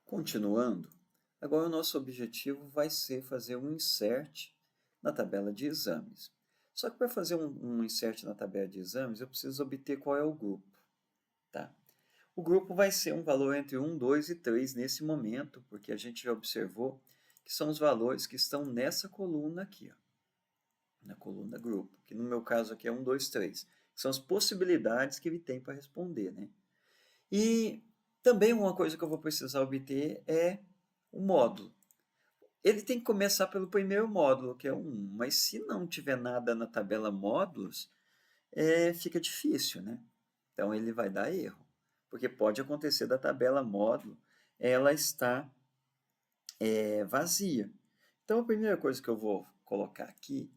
Continuando, agora o nosso objetivo vai ser fazer um insert na tabela de exames. Só que para fazer um insert na tabela de exames, eu preciso obter qual é o grupo. Tá? O grupo vai ser um valor entre 1, 2 e 3 nesse momento, porque a gente já observou que são os valores que estão nessa coluna aqui, ó, na coluna grupo, que no meu caso aqui é 1, 2, 3, que são as possibilidades que ele tem para responder, né? E também uma coisa que eu vou precisar obter é o módulo. Ele tem que começar pelo primeiro módulo, que é o 1, mas se não tiver nada na tabela módulos, fica difícil, né? Então ele vai dar erro, porque pode acontecer da tabela módulo, ela está vazia. Então a primeira coisa que eu vou colocar aqui,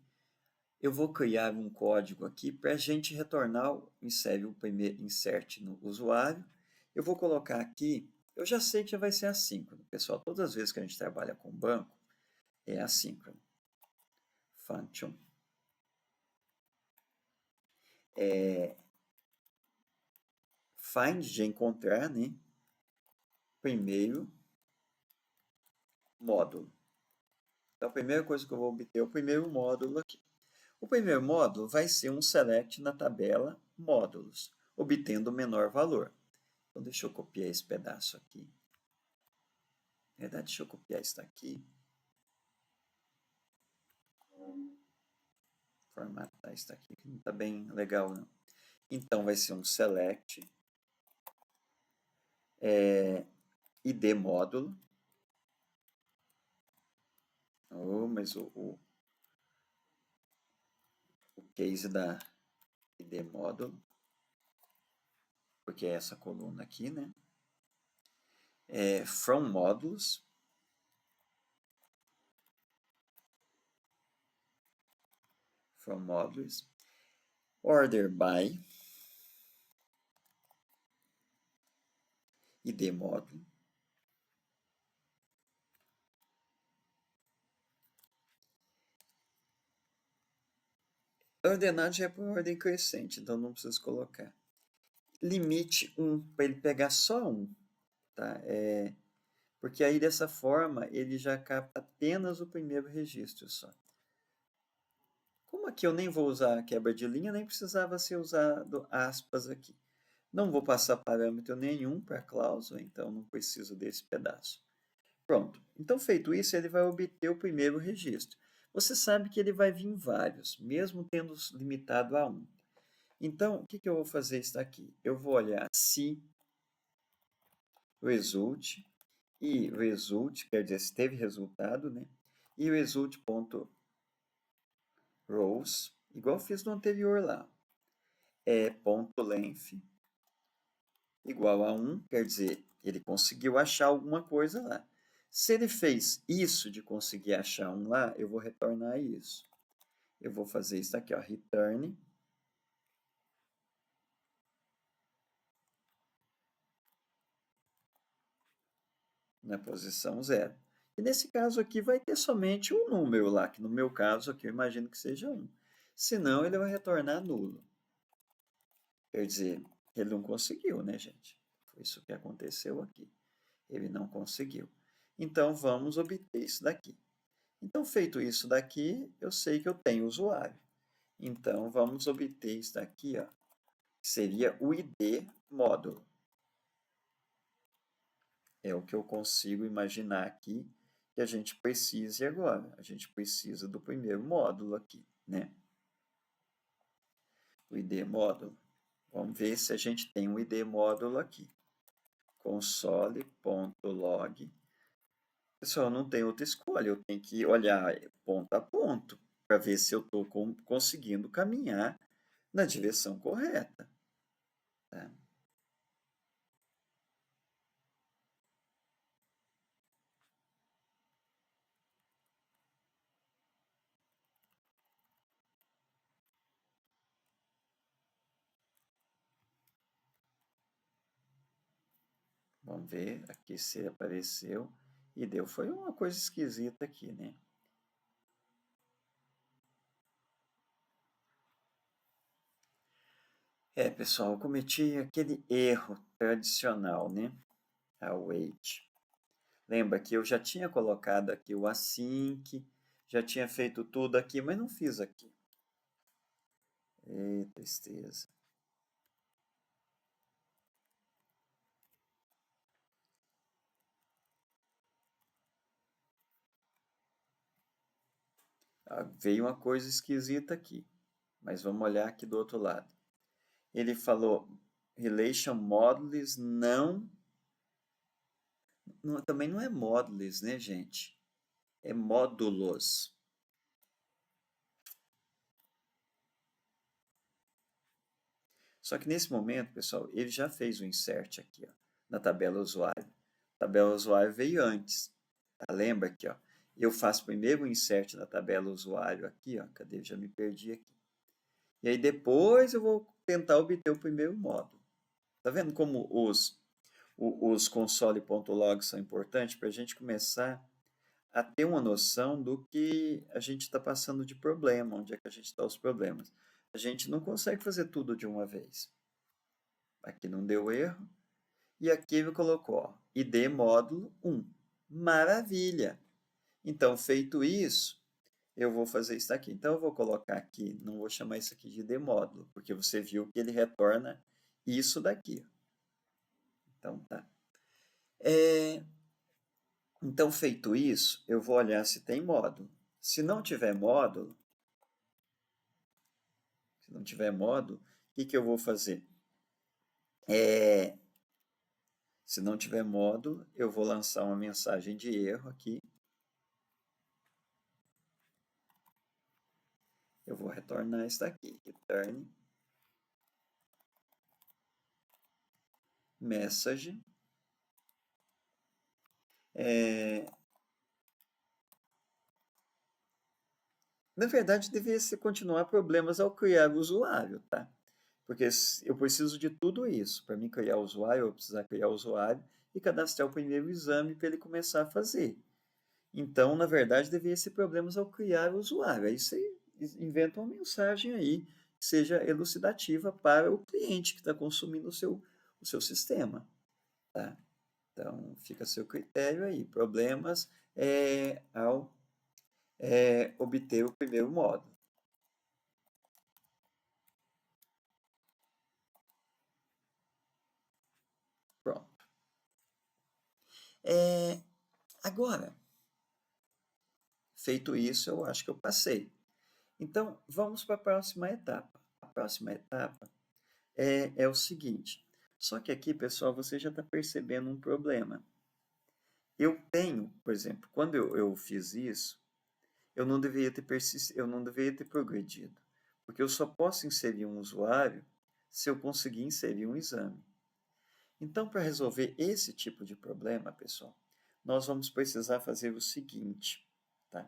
eu vou criar um código aqui para a gente retornar, insere o primeiro insert no usuário. Eu vou colocar aqui, eu já sei que já vai ser assíncrono, pessoal. Todas as vezes que a gente trabalha com banco, é assíncrono. Function find de encontrar, né? Primeiro módulo. Então a primeira coisa que eu vou obter é o primeiro módulo aqui. O primeiro módulo vai ser um select na tabela módulos, obtendo o menor valor. Então deixa eu copiar esse pedaço aqui. Na verdade, deixa eu copiar isso daqui. Formatar isso daqui, que não está bem legal, não. Então vai ser um select id módulo. Oh, mas o case da id módulo, porque é essa coluna aqui, né? From módulos. From módulos. Order by id módulo. Ordenado já é por ordem crescente, então não preciso colocar. Limite 1, para ele pegar só um. Tá? Porque aí dessa forma ele já capta apenas o primeiro registro só. Como aqui eu nem vou usar quebra de linha, nem precisava ser usado aspas aqui. Não vou passar parâmetro nenhum para a cláusula, então não preciso desse pedaço. Pronto. Então, feito isso, ele vai obter o primeiro registro. Você sabe que ele vai vir vários, mesmo tendo limitado a 1. Então, o que eu vou fazer isso daqui? Eu vou olhar se result, e result quer dizer se teve resultado, né? E result.rows, igual eu fiz no anterior lá, ponto length igual a 1, quer dizer, ele conseguiu achar alguma coisa lá. Se ele fez isso de conseguir achar um lá, eu vou retornar isso. Eu vou fazer isso aqui, ó, return na posição 0. E nesse caso aqui vai ter somente um número lá, que no meu caso aqui eu imagino que seja 1. Senão ele vai retornar nulo. Quer dizer, ele não conseguiu, né, gente? Foi isso que aconteceu aqui. Ele não conseguiu. Então vamos obter isso daqui. Então, feito isso daqui, eu sei que eu tenho usuário. Então, vamos obter isso daqui, ó, que seria o ID módulo. É o que eu consigo imaginar aqui que a gente precise agora. A gente precisa do primeiro módulo aqui, né? O ID módulo. Vamos ver se a gente tem um ID módulo aqui. Console.log. Pessoal, não tem outra escolha. Eu tenho que olhar ponto a ponto para ver se eu estou conseguindo caminhar na direção correta. Tá? Vamos ver aqui se apareceu. E deu. Foi uma coisa esquisita aqui, né? Pessoal, eu cometi aquele erro tradicional, né? Await. Lembra que eu já tinha colocado aqui o async, já tinha feito tudo aqui, mas não fiz aqui. Tristeza. Veio uma coisa esquisita aqui, mas vamos olhar aqui do outro lado. Ele falou relation modules também não é modules, né, gente? É módulos. Só que nesse momento, pessoal, ele já fez o insert aqui, ó, na tabela usuário. A tabela usuário veio antes. Tá? Lembra aqui, ó. Eu faço primeiro o insert na tabela usuário aqui, ó. Cadê? Já me perdi aqui. E aí depois eu vou tentar obter o primeiro módulo. Tá vendo como os console.log são importantes para a gente começar a ter uma noção do que a gente está passando de problema, onde é que a gente está os problemas. A gente não consegue fazer tudo de uma vez. Aqui não deu erro. E aqui ele colocou, ó, ID módulo 1. Maravilha! Então, feito isso, eu vou fazer isso aqui. Então, eu vou colocar aqui, não vou chamar isso aqui de ID módulo, porque você viu que ele retorna isso daqui. Então, tá. Então, feito isso, eu vou olhar se tem módulo. Se não tiver módulo, o que eu vou fazer? Se não tiver módulo, eu vou lançar uma mensagem de erro aqui. Eu vou retornar isso daqui. Return message. Na verdade, deveria ser continuar problemas ao criar o usuário, tá? Porque eu preciso de tudo isso. Para mim criar o usuário, eu vou precisar criar o usuário e cadastrar o primeiro exame para ele começar a fazer. Então, na verdade, deveria ser problemas ao criar o usuário. Aí você inventa uma mensagem aí que seja elucidativa para o cliente que está consumindo o seu sistema, tá? Então, fica a seu critério aí. Problemas ao obter o primeiro módulo. Pronto. Agora, feito isso, eu acho que eu passei. Então, vamos para a próxima etapa. A próxima etapa é o seguinte. Só que aqui, pessoal, você já está percebendo um problema. Eu tenho, por exemplo, quando eu fiz isso, eu não deveria ter progredido. Porque eu só posso inserir um usuário se eu conseguir inserir um exame. Então, para resolver esse tipo de problema, pessoal, nós vamos precisar fazer o seguinte, tá?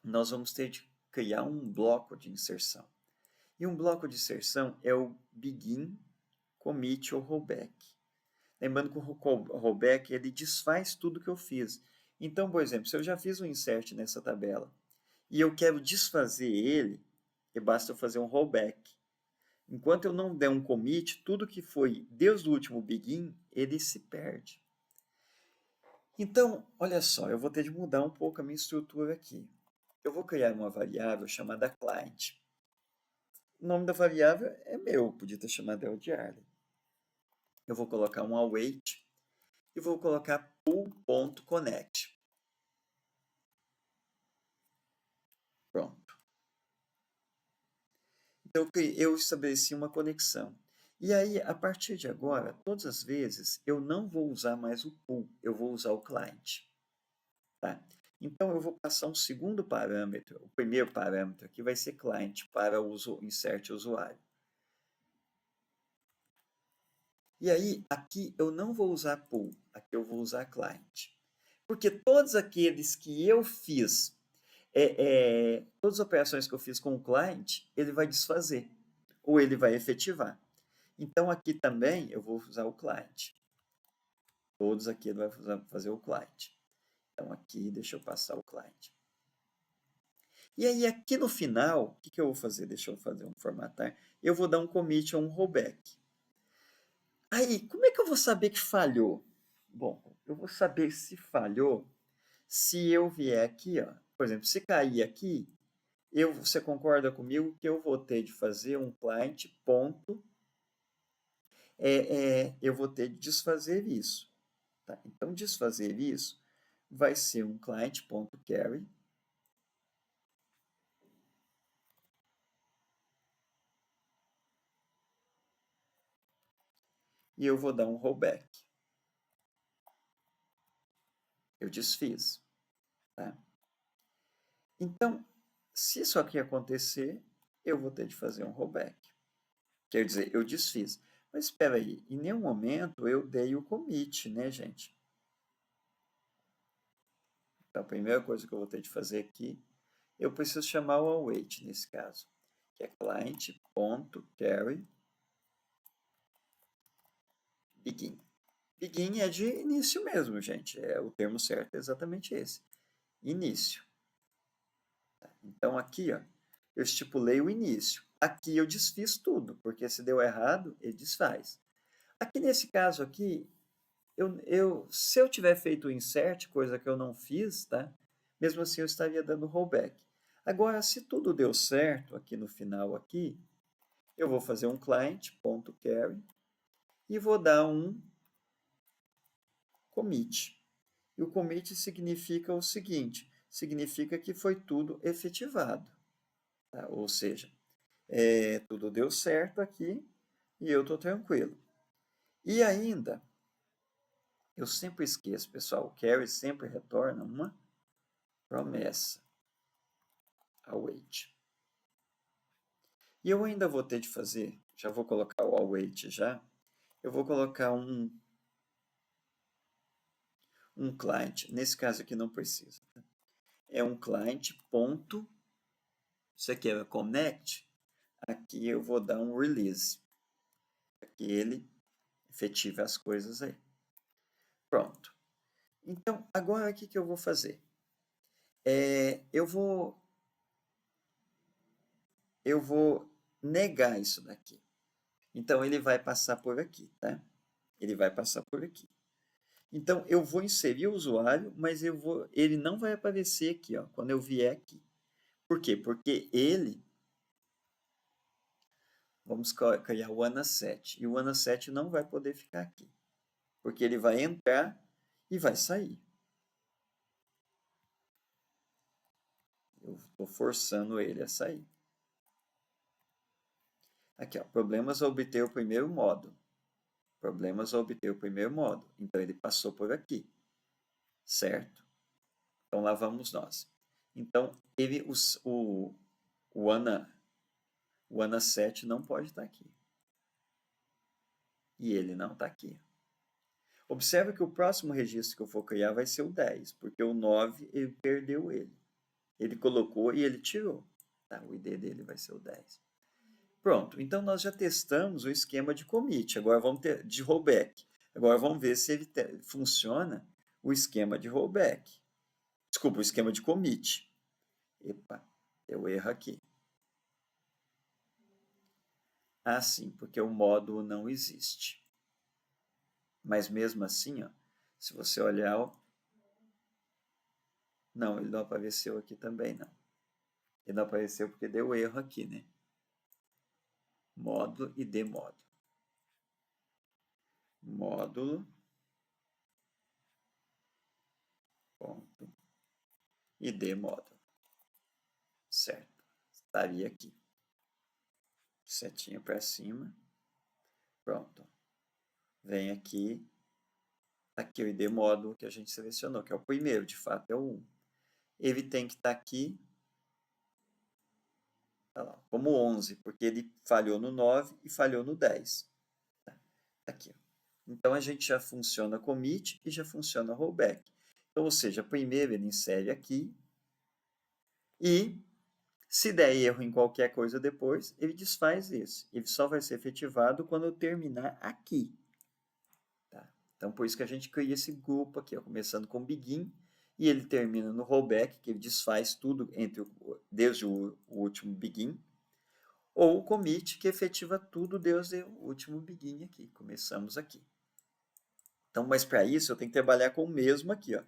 Nós vamos ter de criar um bloco de inserção. E um bloco de inserção é o begin, commit ou rollback. Lembrando que o rollback ele desfaz tudo que eu fiz. Então, por exemplo, se eu já fiz um insert nessa tabela e eu quero desfazer ele, basta eu fazer um rollback. Enquanto eu não der um commit, tudo que foi desde o último begin, ele se perde. Então, olha só, eu vou ter de mudar um pouco a minha estrutura aqui. Eu vou criar uma variável chamada client. O nome da variável é meu, podia ter chamado ela de Arlen. Eu vou colocar um await e vou colocar pool.connect. Pronto. Então, eu estabeleci uma conexão. E aí, a partir de agora, todas as vezes, eu não vou usar mais o pool, eu vou usar o client. Tá? Então, eu vou passar um segundo parâmetro. O primeiro parâmetro aqui vai ser client para o insert usuário. E aí, aqui eu não vou usar pool, aqui eu vou usar client. Porque todos aqueles que eu fiz, todas as operações que eu fiz com o client, ele vai desfazer, ou ele vai efetivar. Então, aqui também eu vou usar o client. Todos aqui ele vai fazer o client. Então, aqui, deixa eu passar o client. E aí, aqui no final, o que eu vou fazer? Deixa eu fazer um formatar. Eu vou dar um commit ou um rollback. Aí, como é que eu vou saber que falhou? Bom, eu vou saber se falhou se eu vier aqui, ó. Por exemplo, se cair aqui, você concorda comigo que eu vou ter de fazer um client ponto, eu vou ter de desfazer isso. Tá? Então, desfazer isso vai ser um client.carry e eu vou dar um rollback. Eu desfiz. Tá? Então, se isso aqui acontecer, eu vou ter de fazer um rollback. Quer dizer, eu desfiz. Mas espera aí, em nenhum momento eu dei o commit, né, gente? Então, a primeira coisa que eu vou ter de fazer aqui, eu preciso chamar o await nesse caso, que é client.carry begin. Begin é de início mesmo, gente. O termo certo é exatamente esse. Início. Então, aqui, ó, eu estipulei o início. Aqui eu desfiz tudo, porque se deu errado, ele desfaz. Aqui nesse caso aqui, se eu tiver feito o insert, coisa que eu não fiz, tá? Mesmo assim eu estaria dando rollback. Agora, se tudo deu certo aqui no final aqui, eu vou fazer um client.carry e vou dar um commit. E o commit significa o seguinte, significa que foi tudo efetivado. Tá? Ou seja, tudo deu certo aqui e eu estou tranquilo. E ainda, eu sempre esqueço, pessoal, o carry sempre retorna uma promessa, await. E eu ainda vou ter de fazer, já vou colocar o await já, eu vou colocar um client, nesse caso aqui não precisa. Tá? É um client ponto, isso aqui é connect, aqui eu vou dar um release, para que ele efetive as coisas aí. Pronto. Então, agora o que eu vou fazer? Eu vou negar isso daqui. Então, ele vai passar por aqui, tá? Ele vai passar por aqui. Então, eu vou inserir o usuário, mas ele não vai aparecer aqui, ó, quando eu vier aqui. Por quê? Porque vamos criar o ANA7, e o ANA7 não vai poder ficar aqui, porque ele vai entrar e vai sair. Eu estou forçando ele a sair. Aqui, ó, problemas a obter o primeiro módulo. Problemas a obter o primeiro módulo. Então, ele passou por aqui, certo? Então, lá vamos nós. Então, o ANA 7 não pode estar aqui. E ele não está aqui. Observe que o próximo registro que eu for criar vai ser o 10, porque o 9 ele perdeu ele. Ele colocou e ele tirou. Tá? O ID dele vai ser o 10. Pronto, então nós já testamos o esquema de commit, agora vamos ter de rollback. Agora vamos ver se ele funciona o esquema de rollback. Desculpa, o esquema de commit. Epa, deu erro aqui. Ah, sim, porque o módulo não existe. Mas mesmo assim, ó, se você olhar, ó, não, ele não apareceu aqui também, não. Ele não apareceu porque deu erro aqui, né? Módulo e demódulo. Módulo, ponto, e demódulo. Certo. Estaria aqui. Setinha para cima. Pronto. Vem aqui. Aqui o ID módulo que a gente selecionou, que é o primeiro, de fato, é o 1. Ele tem que estar aqui lá, como 11, porque ele falhou no 9 e falhou no 10. Tá aqui. Então, a gente já funciona commit e já funciona rollback. Então, ou seja, primeiro ele insere aqui e, se der erro em qualquer coisa depois, ele desfaz esse. Ele só vai ser efetivado quando eu terminar aqui. Tá? Então, por isso que a gente cria esse grupo aqui, ó, começando com begin, e ele termina no rollback, que ele desfaz tudo desde o último begin, ou o commit, que efetiva tudo desde o último begin aqui. Começamos aqui. Então, mas para isso eu tenho que trabalhar com o mesmo aqui, ó,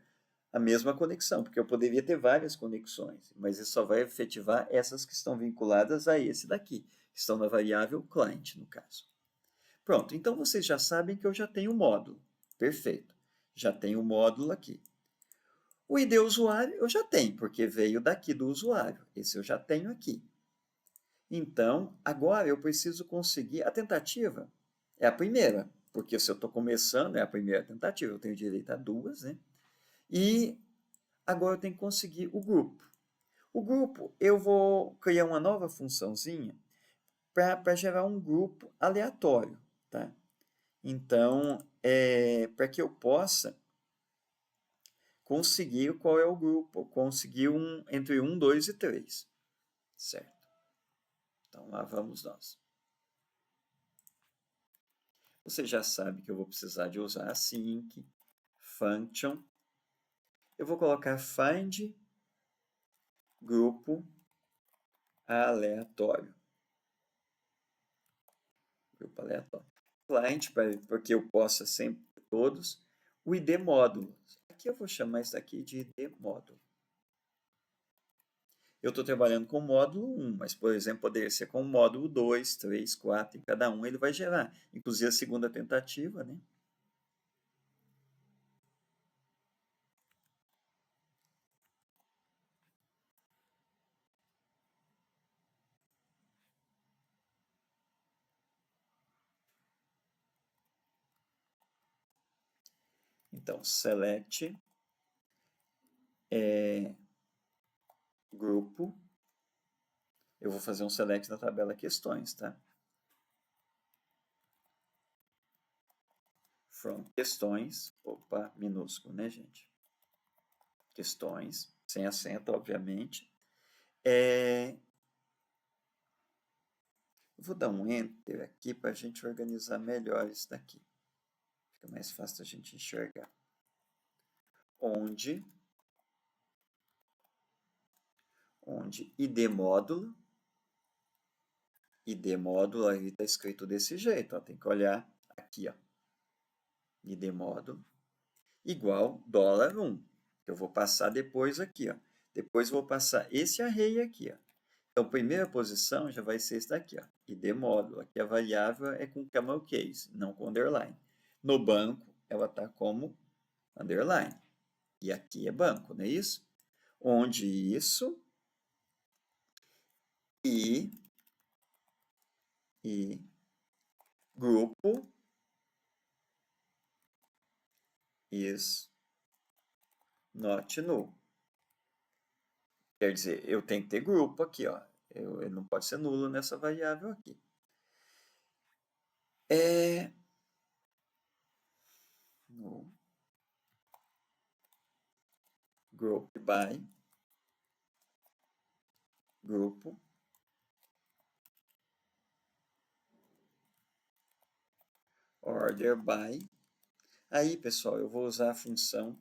a mesma conexão, porque eu poderia ter várias conexões, mas isso só vai efetivar essas que estão vinculadas a esse daqui, que estão na variável client, no caso. Pronto, então vocês já sabem que eu já tenho o módulo. Perfeito. Já tenho o módulo aqui. O ID usuário eu já tenho, porque veio daqui do usuário. Esse eu já tenho aqui. Então, agora eu preciso conseguir a tentativa. É a primeira, porque se eu estou começando, é a primeira tentativa. Eu tenho direito a duas, né? E agora eu tenho que conseguir o grupo. O grupo, eu vou criar uma nova funçãozinha para gerar um grupo aleatório, tá? Então, para que eu possa conseguir qual é o grupo, conseguir entre 1, 2 e 3, certo? Então, lá vamos nós. Você já sabe que eu vou precisar de usar a sync, function. Eu vou colocar find grupo aleatório. Grupo aleatório. Client, porque eu possa sempre todos. O ID módulo. Aqui eu vou chamar isso aqui de ID módulo. Eu estou trabalhando com o módulo 1, mas, por exemplo, poderia ser com o módulo 2, 3, 4, em cada um ele vai gerar. Inclusive a segunda tentativa, né? Então, select grupo. Eu vou fazer um select na tabela questões, tá? From questões. Opa, minúsculo, né, gente? Questões, sem acento, obviamente. Vou dar um Enter aqui para a gente organizar melhor isso daqui. Fica mais fácil a gente enxergar. Onde ID módulo, aí está escrito desse jeito, ó, tem que olhar aqui, ó, ID módulo, igual $1, que eu vou passar depois aqui, ó. Depois vou passar esse array aqui, ó. Então, primeira posição já vai ser esse daqui, ó, ID módulo. Aqui a variável é com camel case, não com underline. No banco, ela está como underline. E aqui é banco, não é isso? Onde isso e grupo is not null. Quer dizer, eu tenho que ter grupo aqui, ó. Ele não pode ser nulo nessa variável aqui. No group by grupo order by. Aí, pessoal, eu vou usar a função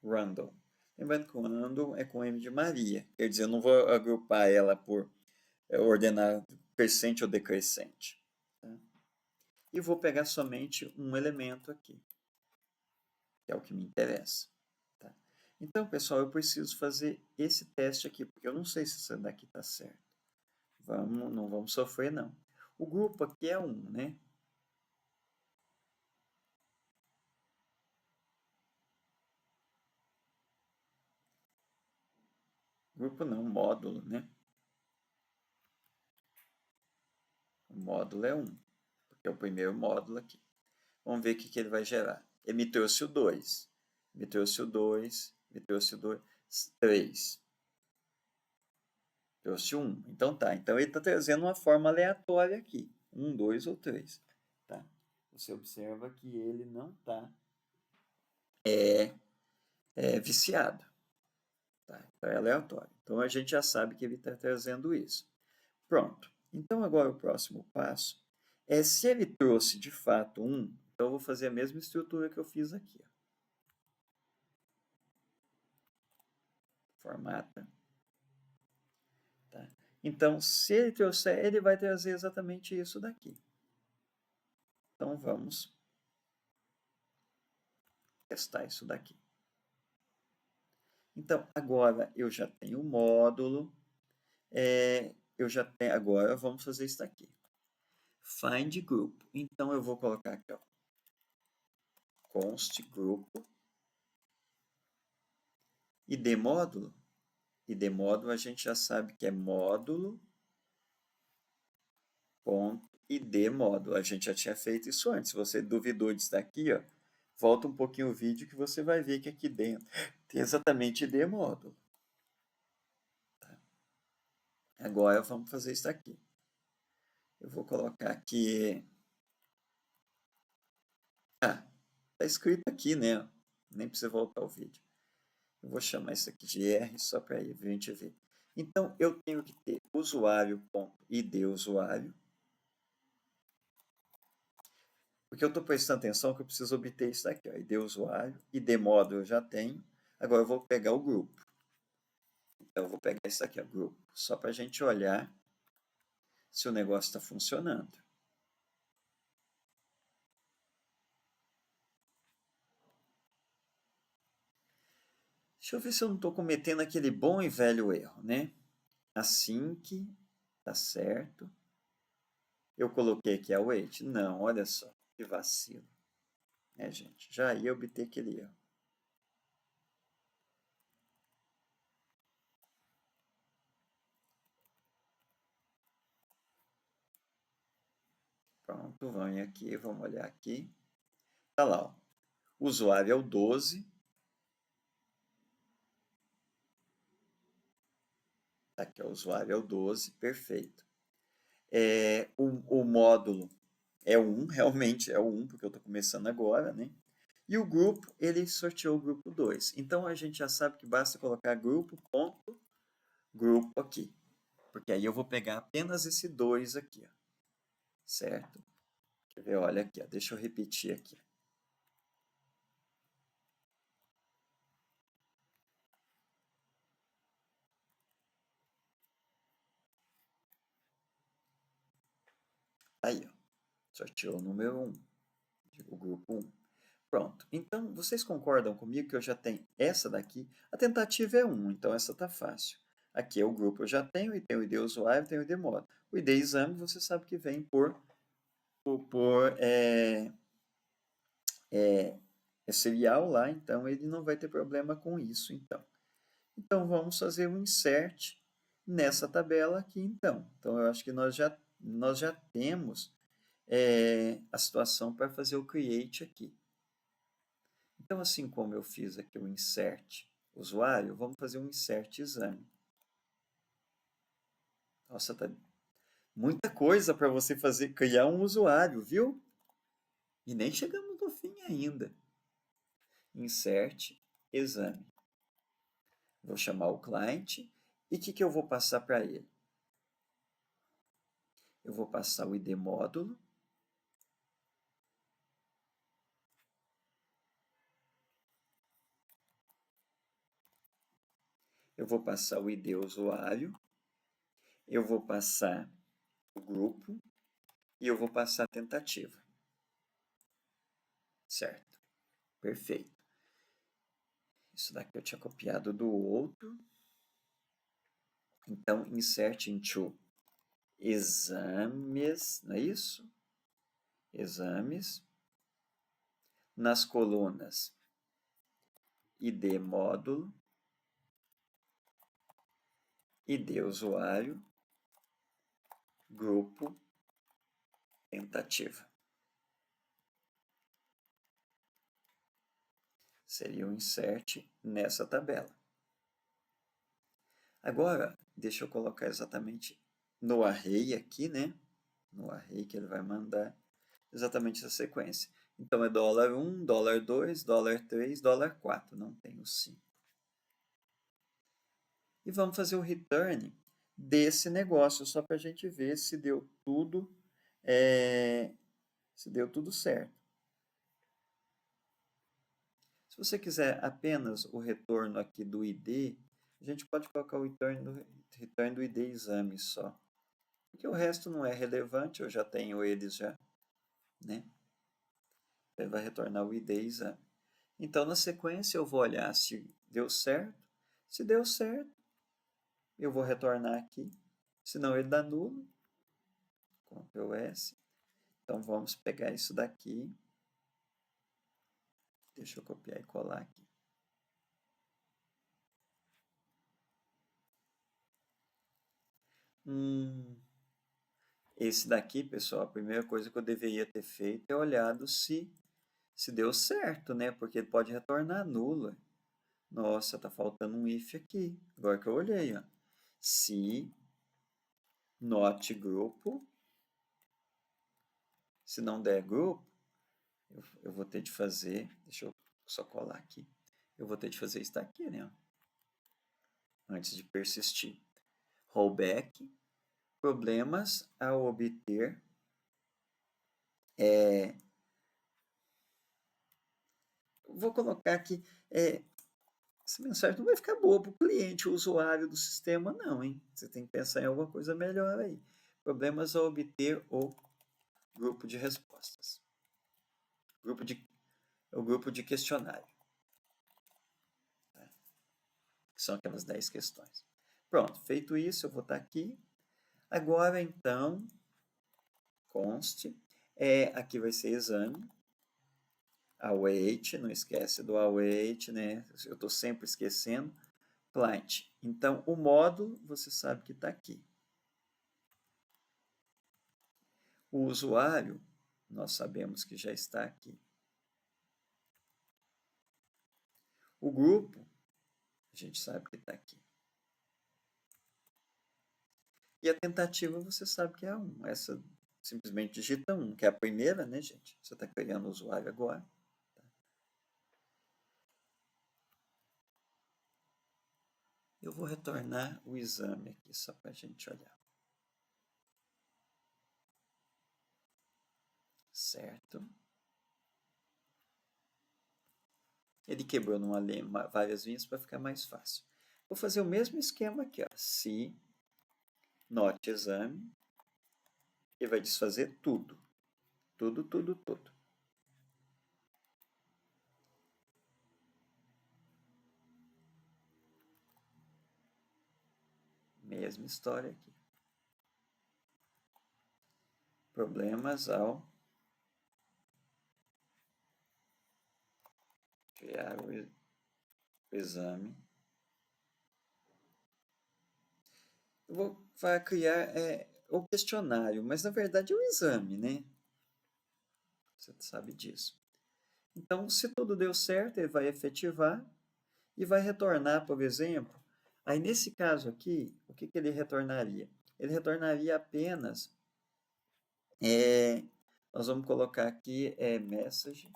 random. Lembrando que o random é com M de Maria. Quer dizer, eu não vou agrupar ela por ordenar crescente ou decrescente. Tá? E vou pegar somente um elemento aqui, que é o que me interessa. Tá? Então, pessoal, eu preciso fazer esse teste aqui, porque eu não sei se isso daqui está certo. Não vamos sofrer, não. O grupo aqui é 1, né? Grupo não, módulo, né? O módulo é 1, porque é o primeiro módulo aqui. Vamos ver o que ele vai gerar. Ele me trouxe o 2. Me trouxe o 2. Me trouxe o 2. 3. Trouxe 1. Então tá. Então ele está trazendo uma forma aleatória aqui. 1, 2 ou 3. Tá? Você observa que ele não está viciado. Tá? Então é aleatório. Então a gente já sabe que ele está trazendo isso. Pronto. Então agora o próximo passo é se ele trouxe de fato 1, então eu vou fazer a mesma estrutura que eu fiz aqui. Ó. Formata. Tá? Então, se ele trouxer, ele vai trazer exatamente isso daqui. Então, vamos testar isso daqui. Então, agora eu já tenho o módulo, agora vamos fazer isso daqui. Find grupo. Então, eu vou colocar aqui, ó, const grupo, id módulo. Id módulo a gente já sabe que é módulo, ponto, id módulo. A gente já tinha feito isso antes. Se você duvidou disso daqui, ó, volta um pouquinho o vídeo que você vai ver que aqui dentro tem exatamente id módulo. Tá? Agora vamos fazer isso daqui. Eu vou colocar aqui... Ah, tá escrito aqui, né? Nem precisa voltar o vídeo. Eu vou chamar isso aqui de R só para a gente ver. Então, eu tenho que ter usuário.id usuário. Porque eu estou prestando atenção que eu preciso obter isso daqui, ó, id usuário, id módulo eu já tenho. Agora eu vou pegar o grupo. Então, eu vou pegar isso aqui, ó, grupo, só para a gente olhar se o negócio está funcionando. Deixa eu ver se eu não estou cometendo aquele bom e velho erro, né? Assim que tá certo. Eu coloquei aqui await. Não, olha só, que vacilo. Gente, já ia obter aquele erro. Pronto, vamos aqui, vamos olhar aqui. Tá lá, ó. O usuário é o 12. Tá aqui, ó, o usuário é o 12, perfeito. O módulo é o 1, realmente é o 1, porque eu estou começando agora, né? E o grupo, ele sorteou o grupo 2. Então, a gente já sabe que basta colocar grupo aqui. Porque aí eu vou pegar apenas esse 2 aqui, ó. Certo? Quer ver? Olha aqui, ó. Deixa eu repetir aqui. Aí, ó. Sorteou o número 1, o grupo 1. Pronto. Então, vocês concordam comigo que eu já tenho essa daqui? A tentativa é 1, então essa tá fácil. Aqui é o grupo, eu já tenho, e tem o ID usuário, tem o ID módulo. O ID exame, você sabe que vem é serial lá, então ele não vai ter problema com isso, então. Então, vamos fazer um insert nessa tabela aqui, então. Então, eu acho que nós já temos a situação para fazer o create aqui. Então, assim como eu fiz aqui o insert usuário, vamos fazer um insert exame. Nossa, tá muita coisa para você fazer, criar um usuário, viu? E nem chegamos no fim ainda. Insert exame. Vou chamar o client e o que eu vou passar para ele? Eu vou passar o ID módulo. Eu vou passar o ID usuário. Eu vou passar o grupo e eu vou passar a tentativa. Certo? Perfeito. Isso daqui eu tinha copiado do outro. Então, insert into exames, não é isso? Exames. Nas colunas ID módulo, ID usuário, grupo, tentativa. Seria um insert nessa tabela. Agora, deixa eu colocar exatamente no array aqui, né? No array que ele vai mandar exatamente essa sequência. Então, é $1, $2, $3, $4. Não tem o 5. E vamos fazer o return desse negócio, só para a gente ver se deu tudo, certo. Se você quiser apenas o retorno aqui do ID, a gente pode colocar o return do ID exame só. Porque o resto não é relevante, eu já tenho eles já, né? Ele vai retornar o ID exame. Então, na sequência, eu vou olhar se deu certo. Se deu certo, eu vou retornar aqui. Senão ele dá nulo. Ctrl S. Então, vamos pegar isso daqui. Deixa eu copiar e colar aqui. Esse daqui, pessoal, a primeira coisa que eu deveria ter feito é olhado se deu certo, né? Porque ele pode retornar nulo. Nossa, tá faltando um if aqui. Agora que eu olhei, ó. Se not grupo. Se não der grupo, eu vou ter de fazer. Deixa eu só colar aqui. Eu vou ter de fazer isso daqui, né? Antes de persistir. Rollback. Problemas ao obter. Vou colocar aqui. Essa mensagem não vai ficar boa para o cliente, o usuário do sistema, não, hein? Você tem que pensar em alguma coisa melhor aí. Problemas ao obter o grupo de respostas. O grupo de questionário. Tá? Que são aquelas 10 questões. Pronto, feito isso, eu vou estar aqui. Agora, então, conste. Aqui vai ser exame. Await, não esquece do await, né? Eu estou sempre esquecendo. Client. Então, o módulo, você sabe que está aqui. O usuário, nós sabemos que já está aqui. O grupo, a gente sabe que está aqui. E a tentativa, você sabe que é 1. Essa simplesmente digita 1, que é a primeira, né, gente? Você está criando o usuário agora. Tá? Eu vou retornar o exame aqui, só para a gente olhar. Certo. Ele quebrou numa linha, várias linhas para ficar mais fácil. Vou fazer o mesmo esquema aqui, ó. Se not exame, e vai desfazer tudo. Tudo, tudo, tudo. Mesma história aqui. Problemas ao criar o exame. Vai criar o questionário, mas na verdade é o exame, né? Você sabe disso. Então, se tudo deu certo, ele vai efetivar e vai retornar, por exemplo. Aí, nesse caso aqui, o que ele retornaria? Ele retornaria apenas, nós vamos colocar aqui, message,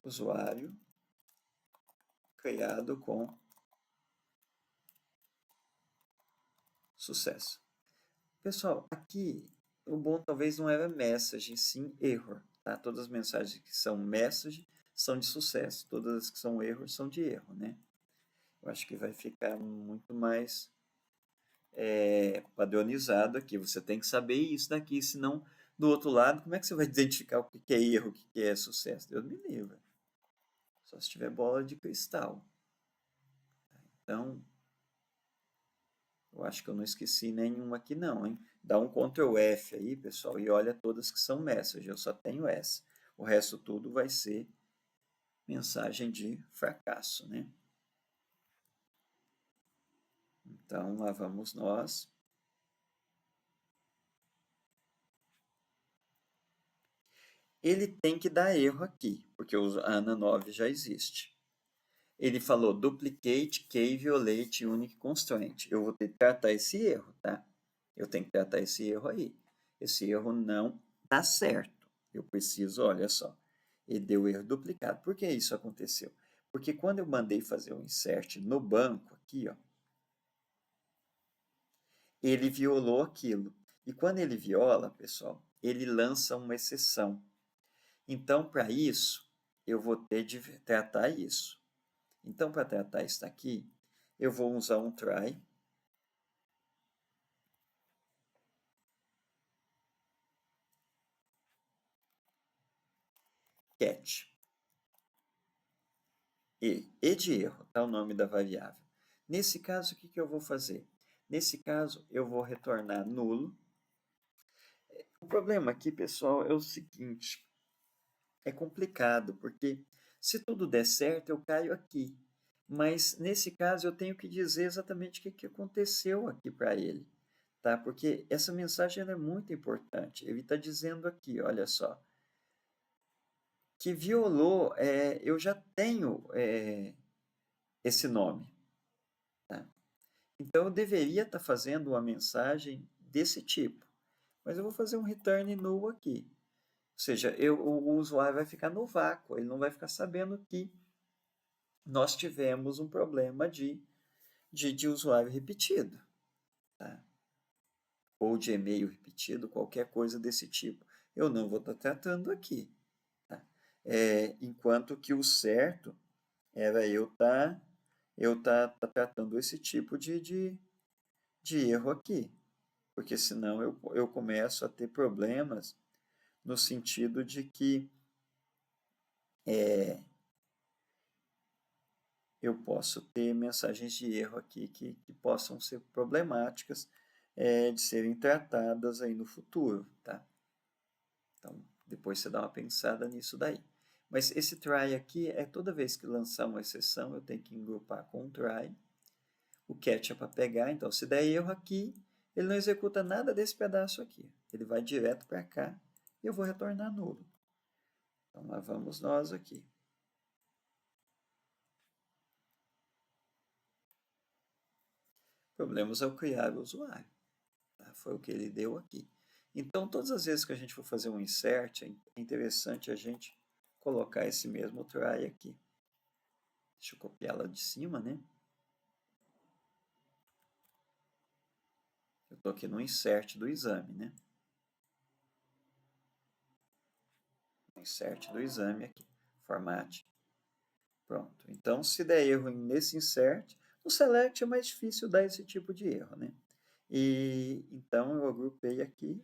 usuário, criado com sucesso. Pessoal, aqui o bom talvez não era message, sim error. Tá? Todas as mensagens que são message são de sucesso, todas as que são error são de erro, né? Eu acho que vai ficar muito mais padronizado aqui. Você tem que saber isso daqui, senão do outro lado, como é que você vai identificar o que é erro, o que é sucesso? Deus me livre. Só se tiver bola de cristal. Então, eu acho que eu não esqueci nenhuma aqui não, hein? Dá um Ctrl F aí, pessoal, e olha todas que são message. Eu só tenho essa. O resto tudo vai ser mensagem de fracasso, né? Então, lá vamos nós. Ele tem que dar erro aqui, porque o ANA 9 já existe. Ele falou duplicate, key, violate, unique constraint. Eu vou ter que tratar esse erro, tá? Eu tenho que tratar esse erro aí. Esse erro não dá certo. Eu preciso, olha só, ele deu erro duplicado. Por que isso aconteceu? Porque quando eu mandei fazer o insert no banco, aqui, ó, ele violou aquilo. E quando ele viola, pessoal, ele lança uma exceção. Então, para isso, eu vou ter de tratar isso. Então, para tratar isso aqui, eu vou usar um try. cat. E de erro, tá o nome da variável. Nesse caso, o que eu vou fazer? Nesse caso, eu vou retornar nulo. O problema aqui, pessoal, é o seguinte. É complicado, porque se tudo der certo, eu caio aqui. Mas, nesse caso, eu tenho que dizer exatamente o que aconteceu aqui para ele. Tá? Porque essa mensagem é muito importante. Ele está dizendo aqui, olha só, que violou, eu já tenho esse nome. Tá? Então, eu deveria estar fazendo uma mensagem desse tipo. Mas eu vou fazer um return null aqui. Ou seja, o usuário vai ficar no vácuo, ele não vai ficar sabendo que nós tivemos um problema de usuário repetido. Tá? Ou de e-mail repetido, qualquer coisa desse tipo. Eu não vou estar tratando aqui. Tá? Enquanto que o certo era eu tá tratando esse tipo de erro aqui. Porque senão eu começo a ter problemas no sentido de que eu posso ter mensagens de erro aqui que possam ser problemáticas de serem tratadas aí no futuro, tá? Então, depois você dá uma pensada nisso daí. Mas esse try aqui é toda vez que lançar uma exceção, eu tenho que engrupar com o try. O catch é para pegar, então se der erro aqui, ele não executa nada desse pedaço aqui. Ele vai direto para cá e eu vou retornar nulo. Então lá vamos nós aqui. Problemas ao criar o usuário. Tá? Foi o que ele deu aqui. Então, todas as vezes que a gente for fazer um insert, é interessante a gente colocar esse mesmo try aqui. Deixa eu copiar lá de cima, né? Eu estou aqui no insert do exame, né? Insert do exame aqui. Formate. Pronto. Então, se der erro nesse insert, no select é mais difícil dar esse tipo de erro, né? E então eu agrupei aqui.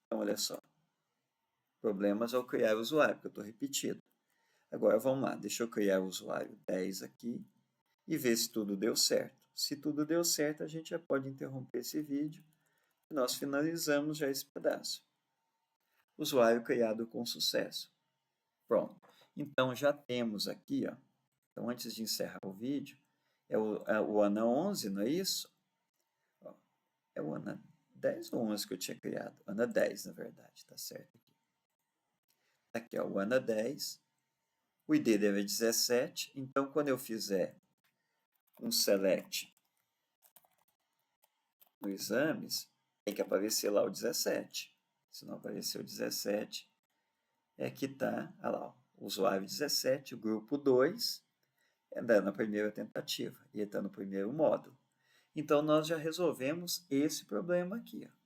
Então, olha só. Problemas ao criar o usuário, porque eu estou repetido. Agora vamos lá, deixa eu criar o usuário 10 aqui e ver se tudo deu certo. Se tudo deu certo, a gente já pode interromper esse vídeo e nós finalizamos já esse pedaço. Usuário criado com sucesso. Pronto. Então já temos aqui, ó. Então antes de encerrar o vídeo, é o ANA 11, não é isso? Ó, é o ANA 10 ou 11 que eu tinha criado? ANA 10, na verdade, tá certo aqui. Aqui, ó, o ANA 10. O ID deve 17, então quando eu fizer um select no exames, tem que aparecer lá o 17. Se não aparecer o 17, é que está, olha lá, o usuário 17, o grupo 2, é na primeira tentativa, e está no primeiro módulo. Então, nós já resolvemos esse problema aqui. Ó.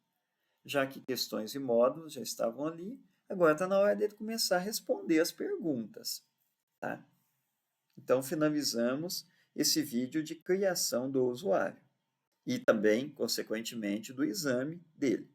Já que questões e módulos já estavam ali, agora está na hora dele começar a responder as perguntas. Tá? Então, finalizamos esse vídeo de criação do usuário. E também, consequentemente, do exame dele.